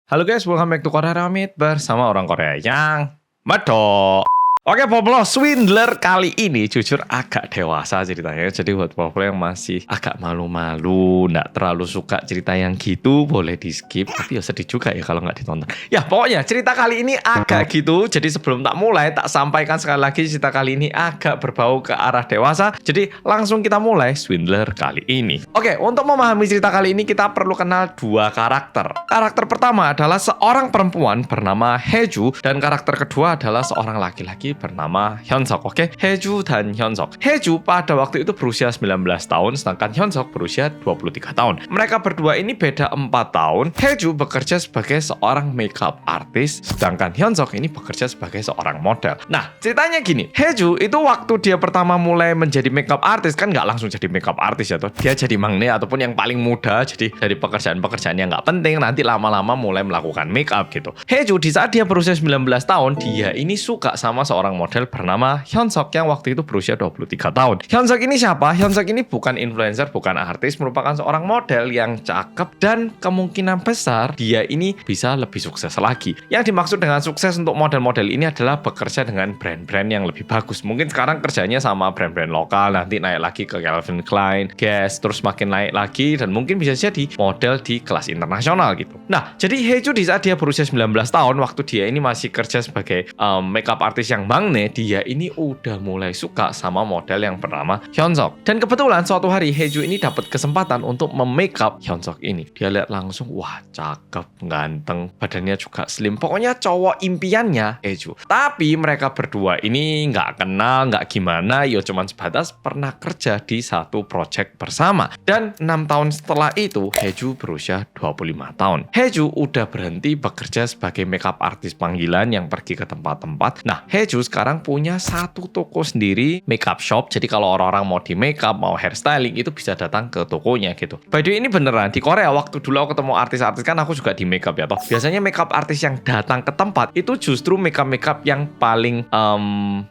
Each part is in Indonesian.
Halo guys, welcome back to Korea Ramit bersama orang Korea yang medok. Oke Poplo, Swindler kali ini jujur agak dewasa ceritanya. Jadi buat Poplo yang masih agak malu-malu, nggak terlalu suka cerita yang gitu, boleh di skip. Tapi ya sedih juga ya kalau nggak ditonton. Ya pokoknya cerita kali ini agak gitu. Jadi sebelum tak mulai, tak sampaikan sekali lagi cerita kali ini agak berbau ke arah dewasa. Jadi langsung kita mulai Swindler kali ini. Oke, untuk memahami cerita kali ini kita perlu kenal dua karakter. Karakter pertama adalah seorang perempuan bernama Haeju dan karakter kedua adalah seorang laki-laki bernama Hyunsuk. Oke, Haeju dan Hyunsuk. Haeju pada waktu itu berusia 19 tahun, sedangkan Hyunsuk berusia 23 tahun. Mereka berdua ini beda 4 tahun. Haeju bekerja sebagai seorang makeup artist, sedangkan Hyunsuk ini bekerja sebagai seorang model. Nah, ceritanya gini, Haeju itu waktu dia pertama mulai menjadi makeup artist, kan nggak langsung jadi makeup artist ya, toh. Dia jadi magne ataupun yang paling muda, jadi dari pekerjaan-pekerjaan yang nggak penting, nanti lama-lama mulai melakukan makeup gitu. Haeju di saat dia berusia 19 tahun, dia ini suka sama seorang model bernama Hyunsuk yang waktu itu berusia 23 tahun. Hyunsuk ini siapa? Hyunsuk ini bukan influencer, bukan artis, merupakan seorang model yang cakep dan kemungkinan besar dia ini bisa lebih sukses lagi. Yang dimaksud dengan sukses untuk model-model ini adalah bekerja dengan brand-brand yang lebih bagus. Mungkin sekarang kerjanya sama brand-brand lokal, nanti naik lagi ke Calvin Klein, Guess, terus makin naik lagi dan mungkin bisa jadi model di kelas internasional gitu. Nah, jadi Haeju di saat dia berusia 19 tahun, waktu dia ini masih kerja sebagai makeup artist yang magne, dia ini udah mulai suka sama model yang bernama Hyunsuk. Dan kebetulan suatu hari Haeju ini dapat kesempatan untuk memakeup Hyunsuk ini. Dia lihat langsung, wah cakep, ganteng, badannya juga slim. Pokoknya cowok impiannya Haeju. Tapi mereka berdua ini nggak kenal, nggak gimana, ya cuman sebatas pernah kerja di satu project bersama. Dan 6 tahun setelah itu, Haeju berusia 25 tahun. Haeju udah berhenti bekerja sebagai makeup artist panggilan yang pergi ke tempat-tempat. Nah, Haeju sekarang punya satu toko sendiri, makeup shop. Jadi kalau orang-orang mau di makeup, mau hairstyling, itu bisa datang ke tokonya gitu. By the way, ini beneran di Korea waktu dulu aku ketemu artis-artis, kan aku juga di makeup ya toh. Biasanya makeup artis yang datang ke tempat itu justru makeup yang paling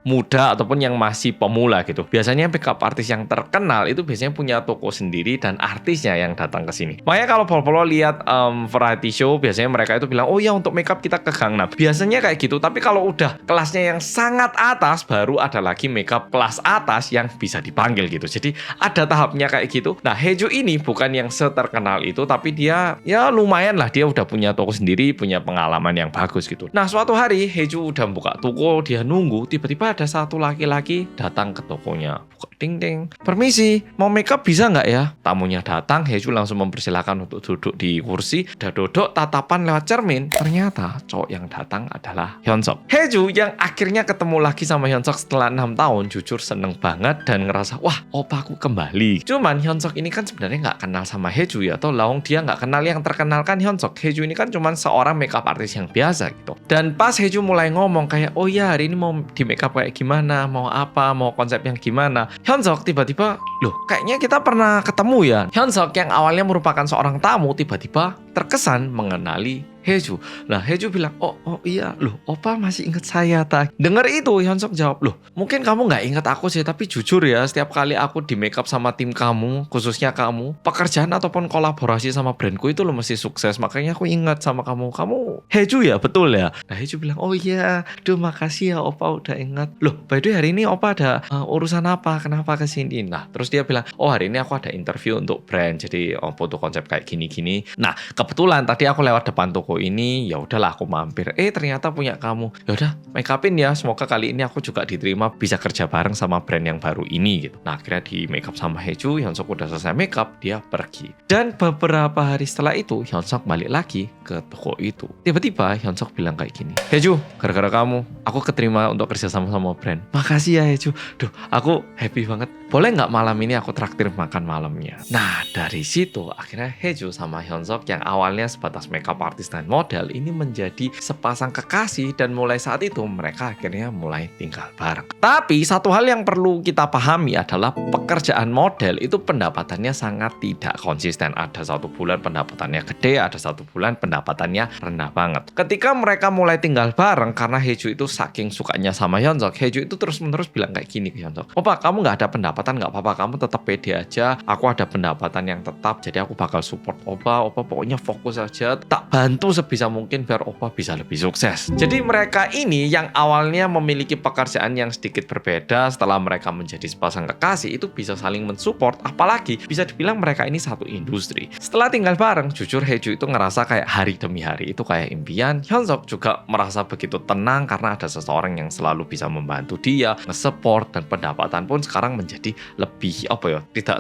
muda ataupun yang masih pemula gitu. Biasanya makeup artis yang terkenal itu biasanya punya toko sendiri dan artisnya yang datang ke sini. Makanya kalau Polo lihat variety show, biasanya mereka itu bilang, oh ya untuk makeup kita ke Gangnam. Biasanya kayak gitu. Tapi kalau udah kelasnya yang sangat atas, baru ada lagi makeup kelas atas yang bisa dipanggil gitu. Jadi ada tahapnya kayak gitu. Nah, Haeju ini bukan yang seterkenal itu, tapi dia ya lumayan lah, dia udah punya toko sendiri, punya pengalaman yang bagus gitu. Nah, suatu hari Haeju udah buka toko, dia nunggu, tiba-tiba ada satu laki-laki datang ke tokonya. Buka ding-ding, permisi, mau makeup bisa nggak ya? Tamunya datang, Haeju langsung mempersilahkan untuk duduk di kursi. Udah duduk, tatapan lewat cermin. Ternyata cowok yang datang adalah Hyunsuk. Haeju yang akhirnya ketemu lagi sama Hyunsuk setelah 6 tahun, jujur seneng banget dan ngerasa, wah opaku kembali. Cuman Hyunsuk ini kan sebenarnya nggak kenal sama Haeju ya, atau lawang dia nggak kenal yang terkenal kan Hyunsuk. Haeju ini kan cuman seorang makeup artist yang biasa gitu. Dan pas Haeju mulai ngomong kayak, oh ya hari ini mau di makeup kayak gimana, mau apa, mau konsep yang gimana, Hyunsuk tiba-tiba, loh kayaknya kita pernah ketemu ya. Hyunsuk yang awalnya merupakan seorang tamu tiba-tiba terkesan mengenali Haeju. Nah, Haeju bilang, oh iya, loh, opa masih ingat saya tak? Dengar itu, Hyunsuk jawab, loh, mungkin kamu nggak ingat aku sih, tapi jujur ya, setiap kali aku di makeup sama tim kamu, khususnya kamu, pekerjaan ataupun kolaborasi sama brandku itu lo mesti sukses, makanya aku ingat sama kamu. Kamu Haeju ya, betul ya? Nah, Haeju bilang, oh iya, duh makasih ya opa udah ingat. Loh, by the way hari ini opa ada urusan apa? Kenapa kesini? Nah, terus dia bilang, oh hari ini aku ada interview untuk brand, jadi foto konsep kayak gini-gini. Nah, kebetulan tadi aku lewat depan toko ini, ya udahlah aku mampir. Ternyata punya kamu. Ya udah, make upin ya. Semoga kali ini aku juga diterima bisa kerja bareng sama brand yang baru ini gitu. Nah, akhirnya di make up sama Haeju, Hyunsuk udah selesai make up, dia pergi. Dan beberapa hari setelah itu, Hyunsuk balik lagi ke toko itu. Tiba-tiba Hyunsuk bilang kayak gini, Haeju, gara-gara kamu, aku keterima untuk kerja sama brand. Makasih ya Haeju. Duh, aku happy banget. Boleh nggak malam ini aku traktir makan malamnya? Nah, dari situ akhirnya Haeju sama Hyunsuk yang awalnya sebatas makeup artist dan model ini menjadi sepasang kekasih, dan mulai saat itu mereka akhirnya mulai tinggal bareng. Tapi satu hal yang perlu kita pahami adalah pekerjaan model itu pendapatannya sangat tidak konsisten. Ada satu bulan pendapatannya gede, ada satu bulan pendapatannya rendah banget. Ketika mereka mulai tinggal bareng, karena Haeju itu saking sukanya sama Hyunsuk, Haeju itu terus-menerus bilang kayak gini ke Hyunsuk, opa kamu nggak ada pendapatan nggak apa-apa, kamu tetap pede aja, aku ada pendapatan yang tetap, jadi aku bakal support Oppa pokoknya fokus aja, tak bantu sebisa mungkin biar Oppa bisa lebih sukses. Jadi mereka ini yang awalnya memiliki pekerjaan yang sedikit berbeda, setelah mereka menjadi sepasang kekasih itu bisa saling mensupport, apalagi bisa dibilang mereka ini satu industri. Setelah tinggal bareng, jujur Haeju itu ngerasa kayak hari demi hari itu kayak impian. Hyunsuk juga merasa begitu tenang karena ada seseorang yang selalu bisa membantu dia, nge-support, dan pendapatan pun sekarang menjadi lebih tidak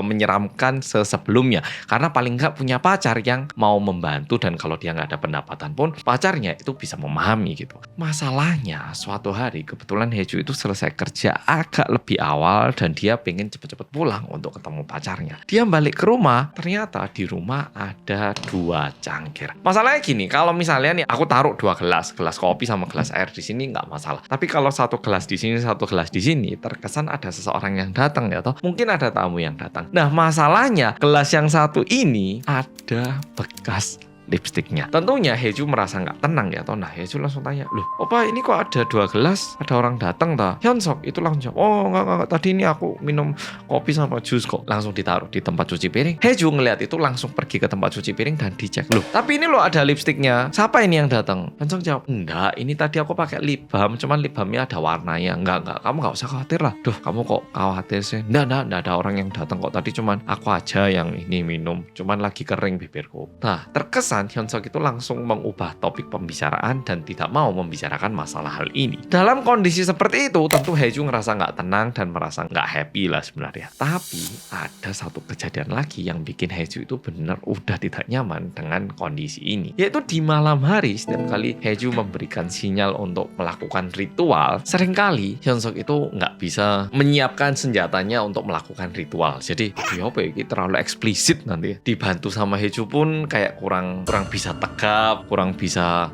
menyeramkan sebelumnya, karena paling nggak punya pacar yang mau membantu, dan kalau dia nggak ada pendapatan pun pacarnya itu bisa memahami gitu. Masalahnya suatu hari kebetulan Haeju itu selesai kerja agak lebih awal dan dia pengen cepet-cepet pulang untuk ketemu pacarnya. Dia balik ke rumah, ternyata di rumah ada 2 cangkir. Masalahnya gini, kalau misalnya nih aku taruh 2 gelas kopi sama gelas air di sini nggak masalah. Tapi kalau 1 gelas di sini, 1 gelas di sini, terkesan ada seseorang yang datang ya toh. Mungkin ada tamu yang datang. Nah, masalahnya gelas yang satu ini ada bekas lipstiknya. Tentunya Haeju merasa nggak tenang ya toh. Nah, Haeju langsung tanya, loh Oppa ini kok ada 2 gelas, ada orang datang toh? Hyunsuk itu langsung jawab, oh enggak, tadi ini aku minum kopi sama jus kok. Langsung ditaruh di tempat cuci piring. Haeju ngeliat itu langsung pergi ke tempat cuci piring dan dicek, loh tapi ini loh ada lipstiknya, siapa ini yang datang? Hyunsuk jawab, enggak, ini tadi aku pakai lip balm, cuman lip balmnya ada warnanya. Enggak, kamu nggak usah khawatir lah. Duh, kamu kok khawatir sih? Enggak ada orang yang datang kok, tadi cuman aku aja yang ini minum, cuman lagi kering bibirku. Nah, terkesan Hyunsuk itu langsung mengubah topik pembicaraan dan tidak mau membicarakan masalah hal ini. Dalam kondisi seperti itu, tentu Haeju ngerasa nggak tenang dan merasa nggak happy lah sebenarnya. Tapi ada satu kejadian lagi yang bikin Haeju itu benar udah tidak nyaman dengan kondisi ini. Yaitu di malam hari, setiap kali Haeju memberikan sinyal untuk melakukan ritual, seringkali Hyunsuk itu nggak bisa menyiapkan senjatanya untuk melakukan ritual. Jadi, ini terlalu eksplisit nanti. Dibantu sama Haeju pun kayak kurang bisa tegap, kurang bisa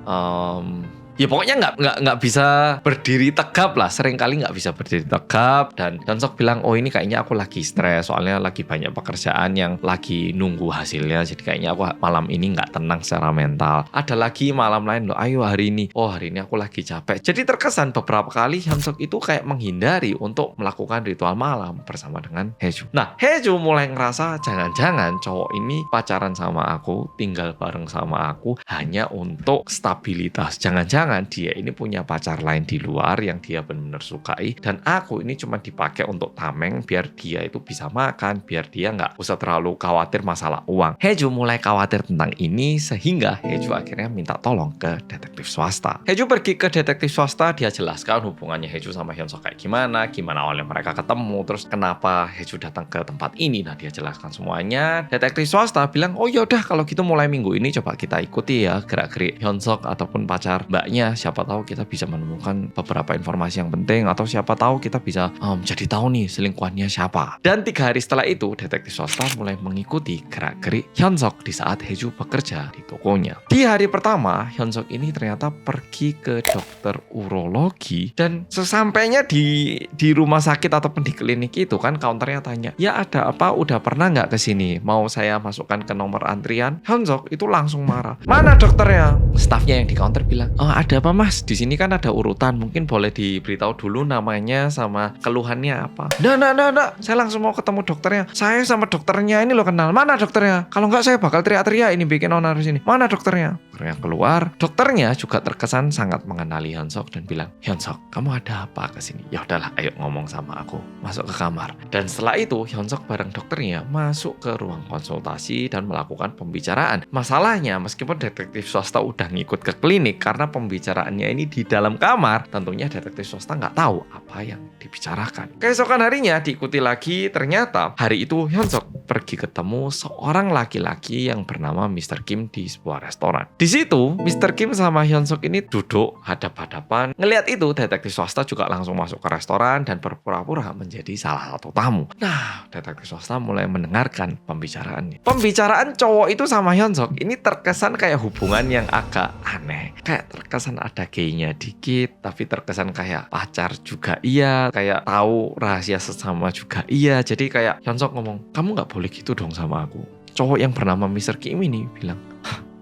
ya pokoknya nggak bisa berdiri tegap lah, seringkali nggak bisa berdiri tegap. Dan Hyunsuk bilang, oh ini kayaknya aku lagi stres, soalnya lagi banyak pekerjaan yang lagi nunggu hasilnya, jadi kayaknya aku malam ini nggak tenang secara mental. Ada lagi malam lain loh, ayo hari ini aku lagi capek. Jadi terkesan beberapa kali Hyunsuk itu kayak menghindari untuk melakukan ritual malam bersama dengan Haeju. Nah, Haeju mulai ngerasa jangan-jangan cowok ini pacaran sama aku, tinggal bareng sama aku hanya untuk stabilitas. Jangan-jangan dia ini punya pacar lain di luar yang dia benar-benar sukai, dan aku ini cuma dipakai untuk tameng biar dia itu bisa makan, biar dia nggak usah terlalu khawatir masalah uang. Haeju mulai khawatir tentang ini sehingga Haeju akhirnya minta tolong ke detektif swasta. Haeju pergi ke detektif swasta, dia jelaskan hubungannya Haeju sama Hyunsuk kayak gimana awalnya mereka ketemu, terus kenapa Haeju datang ke tempat ini. Nah, dia jelaskan semuanya. Detektif swasta bilang, oh yaudah kalau gitu mulai minggu ini coba kita ikuti ya gerak-gerik Hyunsuk ataupun pacar mbaknya. Siapa tahu kita bisa menemukan beberapa informasi yang penting, atau siapa tahu kita bisa jadi tahu nih selingkuhannya siapa. Dan 3 hari setelah itu, detektif swasta mulai mengikuti gerak-gerik Hyunsuk di saat Haeju bekerja di tokonya. Di hari pertama, Hyunsuk ini ternyata pergi ke dokter urologi, dan sesampainya di rumah sakit ataupun di klinik itu kan counternya tanya, ya ada apa, udah pernah nggak kesini, mau saya masukkan ke nomor antrian. Hyunsuk itu langsung marah, mana dokternya? Stafnya yang di counter bilang, oh ada apa mas? Di sini kan ada urutan, mungkin boleh diberitahu dulu namanya sama keluhannya apa. Nah, saya langsung mau ketemu dokternya. Saya sama dokternya ini lo kenal. Mana dokternya? Kalau nggak saya bakal teriak-teriak ini bikin onar di sini. Mana dokternya? Dokternya keluar. Dokternya juga terkesan sangat mengenali Hyunsuk dan bilang, Hyunsuk, kamu ada apa kesini? Ya udahlah, ayo ngomong sama aku. Masuk ke kamar. Dan setelah itu Hyunsuk bareng dokternya masuk ke ruang konsultasi dan melakukan pembicaraan. Masalahnya meskipun detektif swasta udah ngikut ke klinik, karena pembicaraannya ini di dalam kamar, tentunya detektif swasta nggak tahu apa yang dibicarakan. Keesokan harinya diikuti lagi, ternyata hari itu Hyunsuk pergi ketemu seorang laki-laki yang bernama Mr. Kim di sebuah restoran. Di situ Mr. Kim sama Hyunsuk ini duduk hadap-hadapan. Ngelihat itu, detektif swasta juga langsung masuk ke restoran dan berpura-pura menjadi salah satu tamu. Nah, detektif swasta mulai mendengarkan pembicaraannya. Pembicaraan cowok itu sama Hyunsuk ini terkesan kayak hubungan yang agak aneh. Kayak terkesan ada gaynya dikit, tapi terkesan kayak pacar juga iya, kayak tahu rahasia sesama juga iya. Jadi kayak Hyunsuk ngomong, kamu nggak boleh gitu dong sama aku. Cowok yang bernama Mr. Kim ini bilang,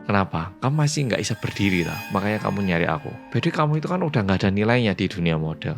kenapa? Kamu masih nggak bisa berdiri lah, makanya kamu nyari aku. Berarti kamu itu kan udah nggak ada nilainya di dunia model.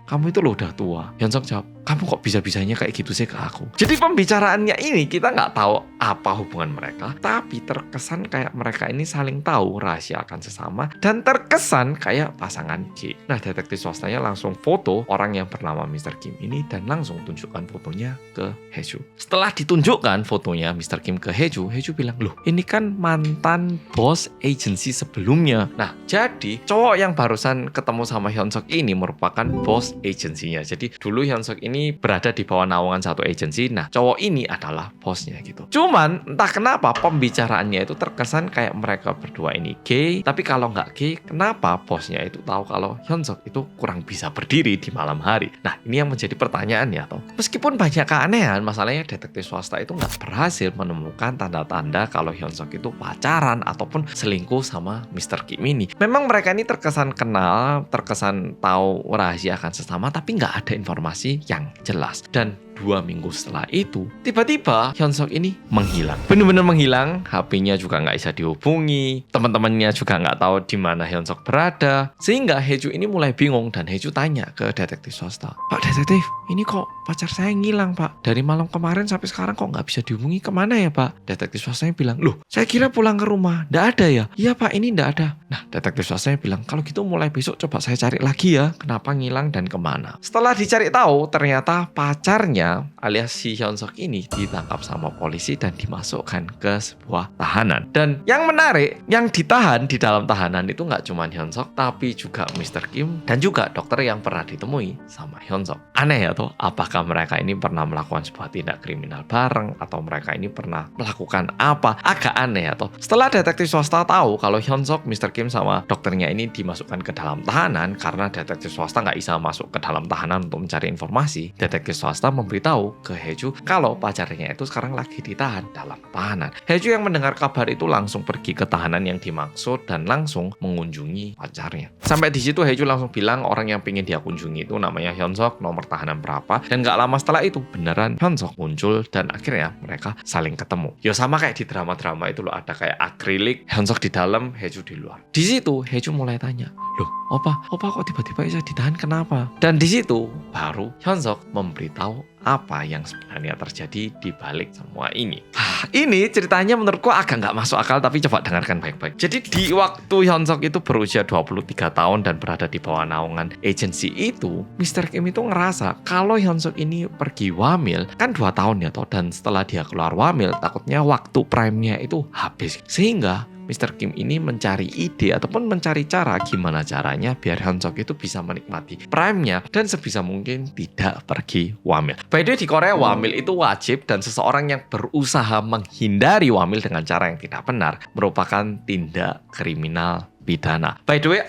kamu itu loh udah tua. Hyunsuk jawab, kamu kok bisa-bisanya kayak gitu sih ke aku. Jadi pembicaraannya ini kita nggak tahu apa hubungan mereka, tapi terkesan kayak mereka ini saling tahu rahasia akan sesama dan terkesan kayak pasangan G. Nah, detektif swastanya langsung foto orang yang bernama Mr. Kim ini dan langsung tunjukkan fotonya ke Hae-ju. Setelah ditunjukkan fotonya Mr. Kim ke Hae-ju, Hae-ju bilang, loh ini kan mantan bos agensi sebelumnya. Nah, jadi cowok yang barusan ketemu sama Hyunsuk ini merupakan bos agensinya. Jadi dulu Hyunsuk ini berada di bawah naungan satu agensi. Nah, cowok ini adalah bosnya gitu. Cuman entah kenapa pembicaraannya itu terkesan kayak mereka berdua ini gay. Tapi kalau nggak gay, kenapa bosnya itu tahu kalau Hyunsuk itu kurang bisa berdiri di malam hari? Nah, ini yang menjadi pertanyaan ya toh. Meskipun banyak keanehan, masalahnya detektif swasta itu nggak berhasil menemukan tanda-tanda kalau Hyunsuk itu pacaran ataupun selingkuh sama Mr. Kim ini. Memang mereka ini terkesan kenal, terkesan tahu rahasia akan sesama, tapi nggak ada informasi yang jelas. Dan 2 minggu setelah itu, tiba-tiba Hyunsuk ini menghilang. Benar-benar menghilang, HP-nya juga nggak bisa dihubungi, teman-temannya juga nggak tahu di mana Hyunsuk berada. Sehingga Hae-ju ini mulai bingung dan Hae-ju tanya ke detektif swasta, Pak detektif, ini kok pacar saya ngilang Pak? Dari malam kemarin sampai sekarang kok nggak bisa dihubungi, kemana ya Pak? Detektif swastanya bilang, loh saya kira pulang ke rumah, nggak ada ya? Iya Pak, ini nggak ada. Nah, detektif swastanya bilang, kalau gitu mulai besok coba saya cari lagi ya, kenapa ngilang dan kemana. Setelah dicari tahu, ternyata pacarnya alias si Hyunsuk ini ditangkap sama polisi dan dimasukkan ke sebuah tahanan. Dan yang menarik, yang ditahan di dalam tahanan itu nggak cuma Hyunsuk, tapi juga Mr. Kim dan juga dokter yang pernah ditemui sama Hyunsuk. Aneh ya toh, apakah mereka ini pernah melakukan sebuah tindak kriminal bareng atau mereka ini pernah melakukan apa? Agak aneh ya toh. Setelah detektif swasta tahu kalau Hyunsuk, Mr. Kim sama dokternya ini dimasukkan ke dalam tahanan karena detektif swasta nggak bisa masuk ke dalam tahanan untuk mencari informasi, detektif swasta memberitahu ke Hae-ju kalau pacarnya itu sekarang lagi ditahan dalam tahanan. Hae-ju yang mendengar kabar itu langsung pergi ke tahanan yang dimaksud dan langsung mengunjungi pacarnya. Sampai di situ Hae-ju langsung bilang orang yang pengen dia kunjungi itu namanya Hyunsuk, nomor tahanan berapa, dan gak lama setelah itu beneran Hyunsuk muncul dan akhirnya mereka saling ketemu. Ya sama kayak di drama-drama itu loh, ada kayak akrilik, Hyunsuk di dalam, Hae-ju di luar. Di situ Hae-ju mulai tanya, loh opa kok tiba-tiba bisa ditahan kenapa? Dan di situ baru Hyunsuk memberitahu apa yang sebenarnya terjadi di balik semua ini. Ini ceritanya menurutku agak nggak masuk akal, tapi coba dengarkan baik-baik. Jadi di waktu Hyunsuk itu berusia 23 tahun dan berada di bawah naungan agensi itu, Mr. Kim itu ngerasa kalau Hyunsuk ini pergi wamil, kan 2 tahun ya toh, dan setelah dia keluar wamil, takutnya waktu prime-nya itu habis. Sehingga Mr. Kim ini mencari ide ataupun mencari cara gimana caranya biar Hyunsuk itu bisa menikmati prime-nya dan sebisa mungkin tidak pergi wamil. By the way, di Korea wamil itu wajib dan seseorang yang berusaha menghindari wamil dengan cara yang tidak benar merupakan tindak kriminal pidana. By the way,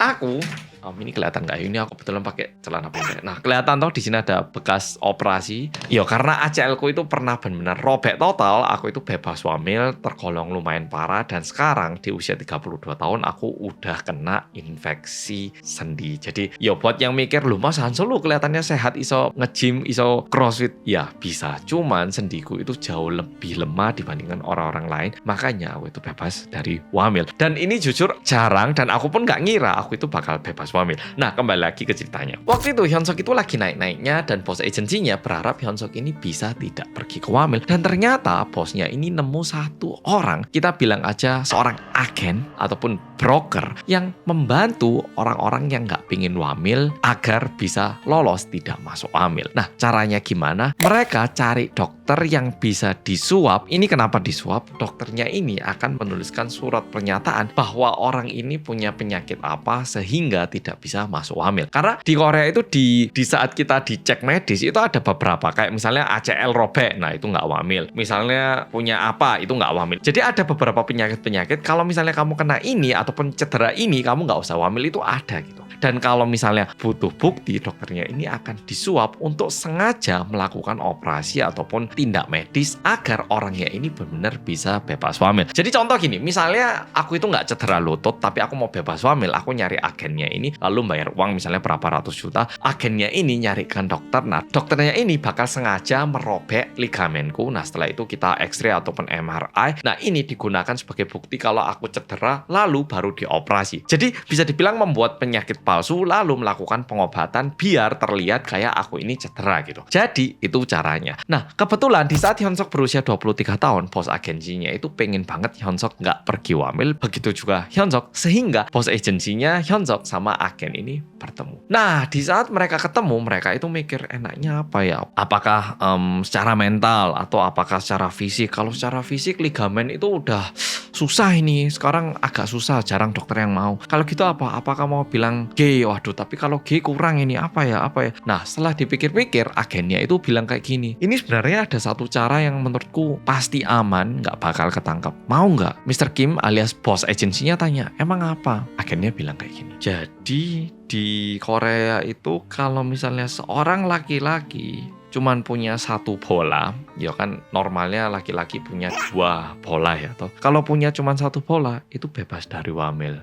ini kelihatan nggak? Ini aku kebetulan pakai celana pendek. Nah, kelihatan toh di sini ada bekas operasi. Ya karena ACL ku itu pernah benar-benar robek total. Aku itu bebas wamil, tergolong lumayan parah, dan sekarang di usia 32 tahun aku udah kena infeksi sendi. Jadi ya buat yang mikir, loh Mas Hansul lu kelihatannya sehat, iso nge-gym, iso crossfit, ya bisa. Cuman sendiku itu jauh lebih lemah dibandingkan orang-orang lain. Makanya aku itu bebas dari wamil. Dan ini jujur jarang, dan aku pun nggak ngira aku itu bakal bebas wamil. Nah, kembali lagi ke ceritanya. Waktu itu Hyunsuk itu lagi naik-naiknya dan bos agensinya berharap Hyunsuk ini bisa tidak pergi ke wamil. Dan ternyata bosnya ini nemu satu orang, kita bilang aja seorang agen ataupun broker yang membantu orang-orang yang nggak pingin wamil agar bisa lolos tidak masuk wamil. Nah, caranya gimana? Mereka cari dokter yang bisa disuap. Ini kenapa disuap? Dokternya ini akan menuliskan surat pernyataan bahwa orang ini punya penyakit apa sehingga tidak bisa masuk wamil. Karena di Korea itu di saat kita dicek medis itu ada beberapa, kayak misalnya ACL robek, nah itu nggak wamil. Misalnya punya apa, itu nggak wamil. Jadi ada beberapa penyakit-penyakit kalau misalnya kamu kena ini ataupun cedera ini, kamu nggak usah wamil, itu ada gitu. Dan kalau misalnya butuh bukti, dokternya ini akan disuap untuk sengaja melakukan operasi ataupun tindak medis agar orangnya ini benar-benar bisa bebas wamil. Jadi contoh gini, misalnya aku itu nggak cedera lutut, tapi aku mau bebas wamil, aku nyari agennya ini, lalu bayar uang misalnya berapa ratus juta, agennya ini nyarikan dokter, nah dokternya ini bakal sengaja merobek ligamenku, nah setelah itu kita X-ray ataupun MRI, nah ini digunakan sebagai bukti kalau aku cedera, lalu baru dioperasi. Jadi bisa dibilang membuat penyakit palsu, lalu melakukan pengobatan biar terlihat kayak aku ini cedera gitu. Jadi itu caranya. Nah kebetulan di saat Hyunsuk berusia 23 tahun, bos agensinya itu pengen banget Hyunsuk nggak pergi wamil, begitu juga Hyunsuk, sehingga bos agensinya Hyunsuk sama agen ini bertemu. Nah di saat mereka ketemu, mereka itu mikir enaknya apa ya? Apakah secara mental atau apakah secara fisik? Kalau secara fisik ligamen itu udah susah ini, sekarang agak susah, jarang dokter yang mau. Kalau gitu apa? Apakah mau bilang G? Waduh, tapi kalau G kurang ini apa ya? Nah setelah dipikir-pikir, agennya itu bilang kayak gini, ini sebenarnya ada satu cara yang menurutku pasti aman, nggak bakal ketangkap. Mau nggak? Mr. Kim alias bos agensinya tanya, emang apa? Agennya bilang kayak gini, jadi di Korea itu kalau misalnya seorang laki-laki cuman punya satu bola, ya kan normalnya laki-laki punya 2 bola ya toh. Kalau punya cuman 1 bola itu bebas dari wamil.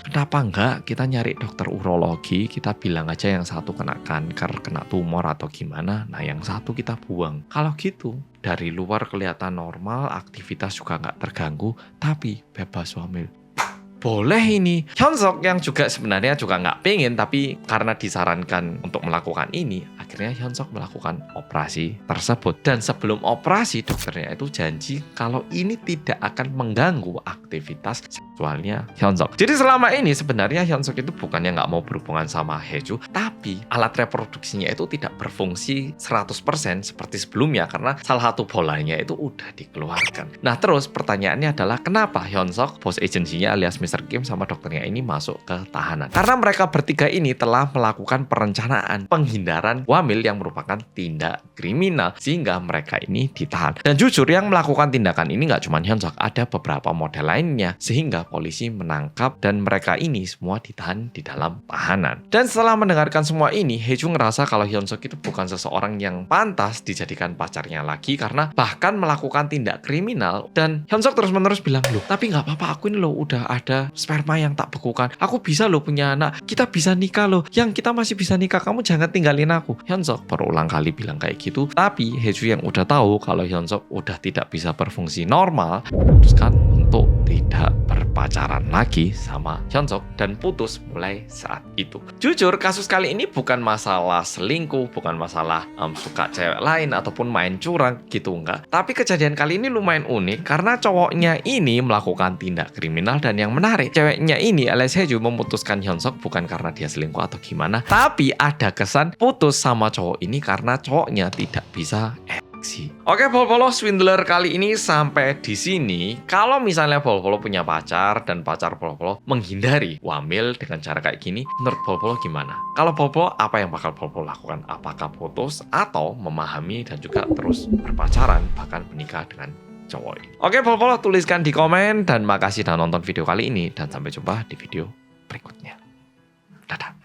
Kenapa enggak kita nyari dokter urologi, kita bilang aja yang satu kena kanker, kena tumor atau gimana, nah yang satu kita buang. Kalau gitu dari luar kelihatan normal, aktivitas juga nggak terganggu, tapi bebas wamil. Boleh ini. Hyunsuk yang juga sebenarnya juga nggak pengen, tapi karena disarankan untuk melakukan ini, akhirnya Hyunsuk melakukan operasi tersebut. Dan sebelum operasi, dokternya itu janji kalau ini tidak akan mengganggu aktivitas seksualnya Hyunsuk. Jadi selama ini sebenarnya Hyunsuk itu bukannya nggak mau berhubungan sama Haeju, tapi alat reproduksinya itu tidak berfungsi 100% seperti sebelumnya karena salah satu bolanya itu udah dikeluarkan. Nah terus pertanyaannya adalah kenapa Hyunsuk, bos agensinya alias Mr. Kim sama dokternya ini masuk ke tahanan? Karena mereka bertiga ini telah melakukan perencanaan penghindaran wamil yang merupakan tindak kriminal sehingga mereka ini ditahan. Dan jujur yang melakukan tindakan ini nggak cuma Hyunsuk, ada beberapa model lainnya sehingga polisi menangkap dan mereka ini semua ditahan di dalam tahanan. Dan setelah mendengarkan semua ini, Haeju ngerasa kalau Hyunsuk itu bukan seseorang yang pantas dijadikan pacarnya lagi karena bahkan melakukan tindak kriminal. Dan Hyunsuk terus-menerus bilang, loh tapi nggak apa-apa, aku ini loh udah ada sperma yang tak bekukan, aku bisa loh punya anak, kita bisa nikah loh, yang kita masih bisa nikah, kamu jangan tinggalin aku. Hyunsuk berulang kali bilang kayak gitu, tapi Haeju yang udah tahu kalau Hyunsuk udah tidak bisa berfungsi normal, memutuskan untuk tidak berpacaran lagi sama Hyunsuk dan putus mulai saat itu. Jujur kasus kali ini bukan masalah selingkuh, bukan masalah suka cewek lain ataupun main curang gitu, enggak. Tapi kejadian kali ini lumayan unik karena cowoknya ini melakukan tindak kriminal dan yang menarik, ceweknya ini alias Haeju memutuskan Hyunsuk bukan karena dia selingkuh atau gimana, tapi ada kesan putus sama cowok ini karena cowoknya tidak bisa ereksi. Oke, Polo Swindler kali ini sampai di sini. Kalau misalnya Polo punya pacar dan pacar Polo menghindari wamil dengan cara kayak gini, menurut Polo gimana? Kalau Polo apa yang bakal Polo lakukan? Apakah putus atau memahami dan juga terus berpacaran bahkan menikah dengan cowok ini? Oke, Polo tuliskan di komen dan makasih sudah nonton video kali ini dan sampai jumpa di video